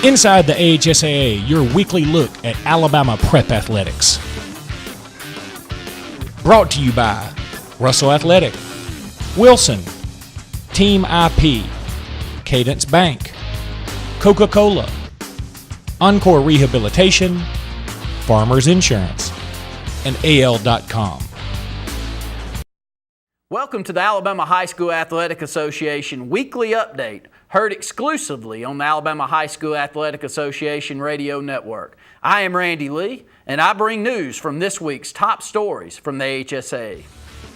Inside the AHSAA, your weekly look at Alabama prep athletics. Brought to you by Russell Athletic, Wilson, Team IP, Cadence Bank, Coca-Cola, Encore Rehabilitation, Farmers Insurance, and AL.com. Welcome to the Alabama High School Athletic Association Weekly Update, heard exclusively on the Alabama High School Athletic Association Radio Network. I am Randy Lee, and I bring news from this week's top stories from the AHSAA.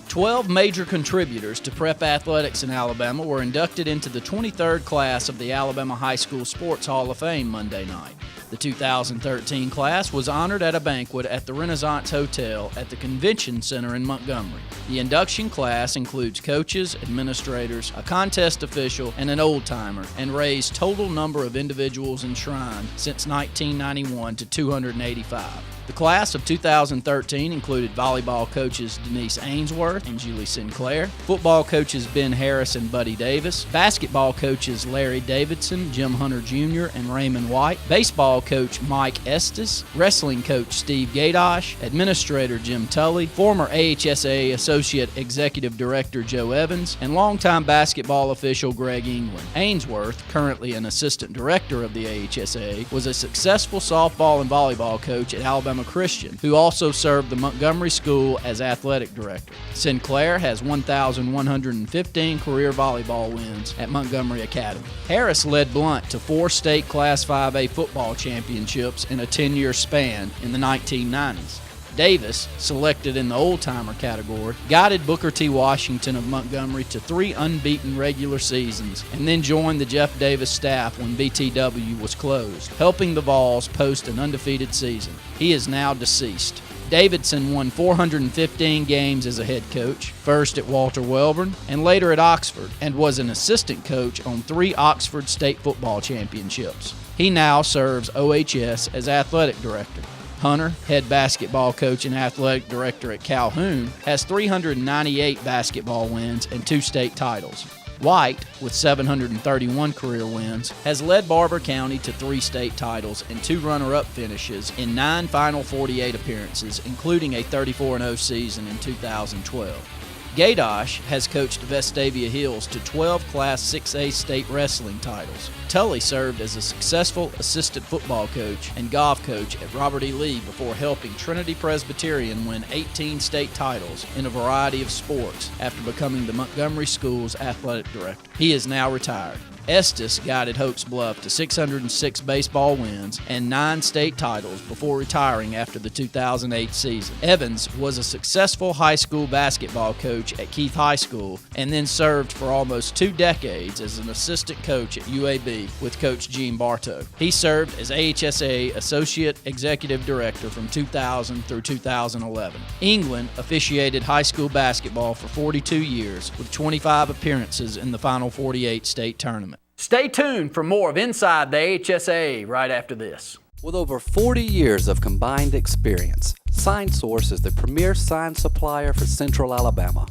12 major contributors to prep athletics in Alabama were inducted into the 23rd class of the Alabama High School Sports Hall of Fame Monday night. The 2013 class was honored at a banquet at the Renaissance Hotel at the Convention Center in Montgomery. The induction class includes coaches, administrators, a contest official, and an old-timer, and raised total number of individuals enshrined since 1991 to 285. The class of 2013 included volleyball coaches Denise Ainsworth and Julie Sinclair, football coaches Ben Harris and Buddy Davis, basketball coaches Larry Davidson, Jim Hunter Jr., and Raymond White, baseball coach Mike Estes, wrestling coach Steve Gaydosh, administrator Jim Tully, former AHSAA Associate Executive Director Joe Evans, and longtime basketball official Greg England. Ainsworth, currently an assistant director of the AHSAA, was a successful softball and volleyball coach at Alabama Christian, who also served the Montgomery School as athletic director. Sinclair has 1,115 career volleyball wins at Montgomery Academy. Harris led Blunt to 4 state Class 5A football championships in a 10-year span in the 1990s. Davis, selected in the old-timer category, guided Booker T. Washington of Montgomery to 3 unbeaten regular seasons and then joined the Jeff Davis staff when BTW was closed, helping the Vols post an undefeated season. He is now deceased. Davidson won 415 games as a head coach, first at Walter Welborn and later at Oxford, and was an assistant coach on 3 Oxford State football championships. He now serves OHS as athletic director. Hunter, head basketball coach and athletic director at Calhoun, has 398 basketball wins and 2 state titles. White, with 731 career wins, has led Barber County to 3 state titles and 2 runner-up finishes in 9 Final 48 appearances, including a 34-0 season in 2012. Gaydosh has coached Vestavia Hills to 12 Class 6A state wrestling titles. Tully served as a successful assistant football coach and golf coach at Robert E. Lee before helping Trinity Presbyterian win 18 state titles in a variety of sports after becoming the Montgomery School's athletic director. He is now retired. Estes guided Hope's Bluff to 606 baseball wins and 9 state titles before retiring after the 2008 season. Evans was a successful high school basketball coach at Keith High School and then served for almost 2 decades as an assistant coach at UAB with Coach Gene Bartow. He served as AHSAA Associate Executive Director from 2000 through 2011. England officiated high school basketball for 42 years with 25 appearances in the Final 48 state tournament. Stay tuned for more of Inside the AHSAA right after this. With over 40 years of combined experience, SignSource is the premier sign supplier for Central Alabama.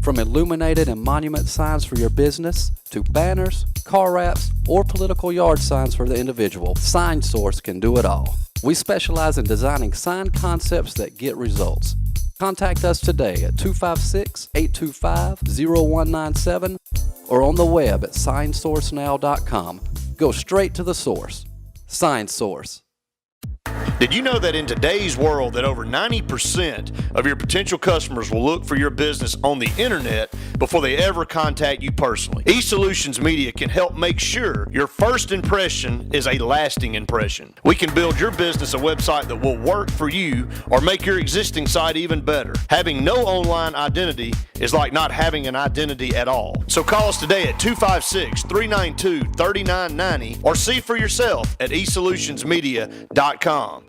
From illuminated and monument signs for your business, to banners, car wraps, or political yard signs for the individual, SignSource can do it all. We specialize in designing sign concepts that get results. Contact us today at 256-825-0197 or on the web at signsourcenow.com. Go straight to the source. SignSource. Did you know that in today's world that over 90% of your potential customers will look for your business on the internet before they ever contact you personally? eSolutions Media can help make sure your first impression is a lasting impression. We can build your business a website that will work for you or make your existing site even better. Having no online identity is like not having an identity at all. So call us today at 256-392-3990 or see for yourself at esolutionsmedia.com.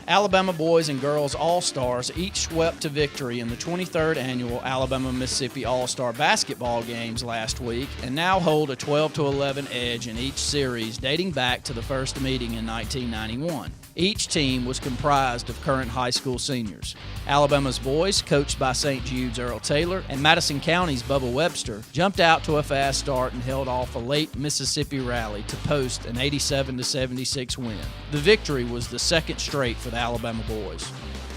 Alabama boys and girls All-Stars each swept to victory in the 23rd annual Alabama-Mississippi All-Star Basketball Games last week and now hold a 12-11 edge in each series dating back to the first meeting in 1991. Each team was comprised of current high school seniors. Alabama's boys, coached by St. Jude's Earl Taylor and Madison County's Bubba Webster, jumped out to a fast start and held off a late Mississippi rally to post an 87-76 win. The victory was the second straight for the Alabama boys.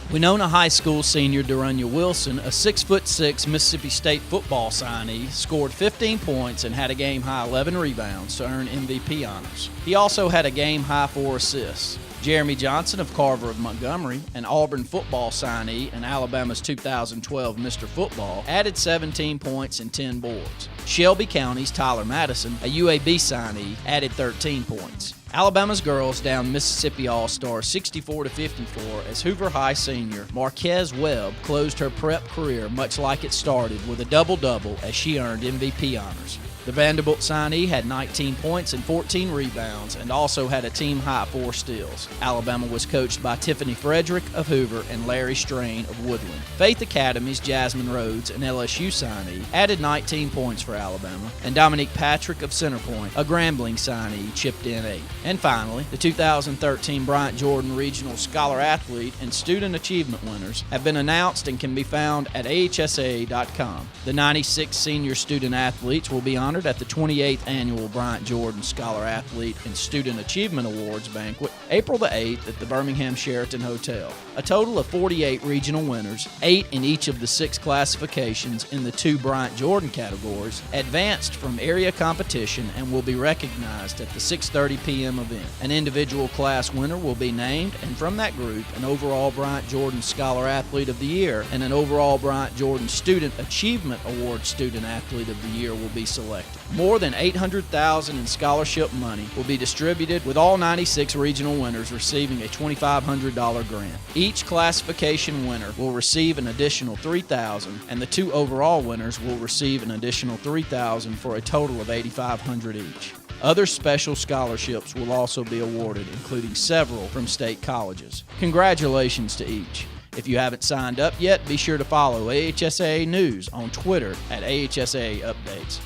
Winona High School senior Darunya Wilson, a 6'6" Mississippi State football signee, scored 15 points and had a game-high 11 rebounds to earn MVP honors. He also had a game-high 4 assists. Jeremy Johnson of Carver of Montgomery, an Auburn football signee and Alabama's 2012 Mr. Football, added 17 points and 10 boards. Shelby County's Tyler Madison, a UAB signee, added 13 points. Alabama's girls downed Mississippi All-Star 64-54 as Hoover High senior Marquez Webb closed her prep career much like it started with a double-double as she earned MVP honors. The Vanderbilt signee had 19 points and 14 rebounds and also had a team-high 4 steals. Alabama was coached by Tiffany Frederick of Hoover and Larry Strain of Woodland. Faith Academy's Jasmine Rhodes, an LSU signee, added 19 points for Alabama, and Dominique Patrick of Centerpoint, a Grambling signee, chipped in 8. And finally, the 2013 Bryant-Jordan Regional Scholar Athlete and Student Achievement winners have been announced and can be found at AHSAA.com. The 96 senior student athletes will be honored at the 28th Annual Bryant-Jordan Scholar Athlete and Student Achievement Awards banquet, April the 8th at the Birmingham Sheraton Hotel. A total of 48 regional winners, 8 in each of the 6 classifications in the 2 Bryant-Jordan categories, advanced from area competition and will be recognized at the 6:30 p.m. event. An individual class winner will be named, and from that group, an overall Bryant-Jordan Scholar Athlete of the Year and an overall Bryant-Jordan Student Achievement Award Student Athlete of the Year will be selected. More than $800,000 in scholarship money will be distributed, with all 96 regional winners receiving a $2,500 grant. Each classification winner will receive an additional $3,000, and the 2 overall winners will receive an additional $3,000 for a total of $8,500 each. Other special scholarships will also be awarded, including several from state colleges. Congratulations to each. If you haven't signed up yet, be sure to follow AHSAA News on Twitter at AHSAA Updates.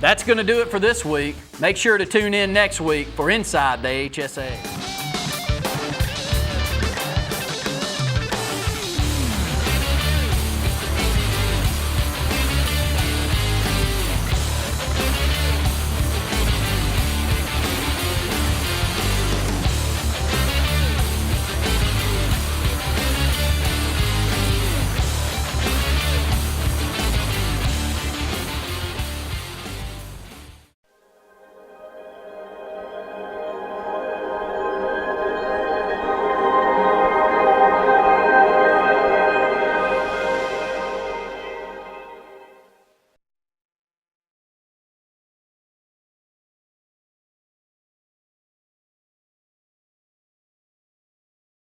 That's going to do it for this week. Make sure to tune in next week for Inside the AHSAA.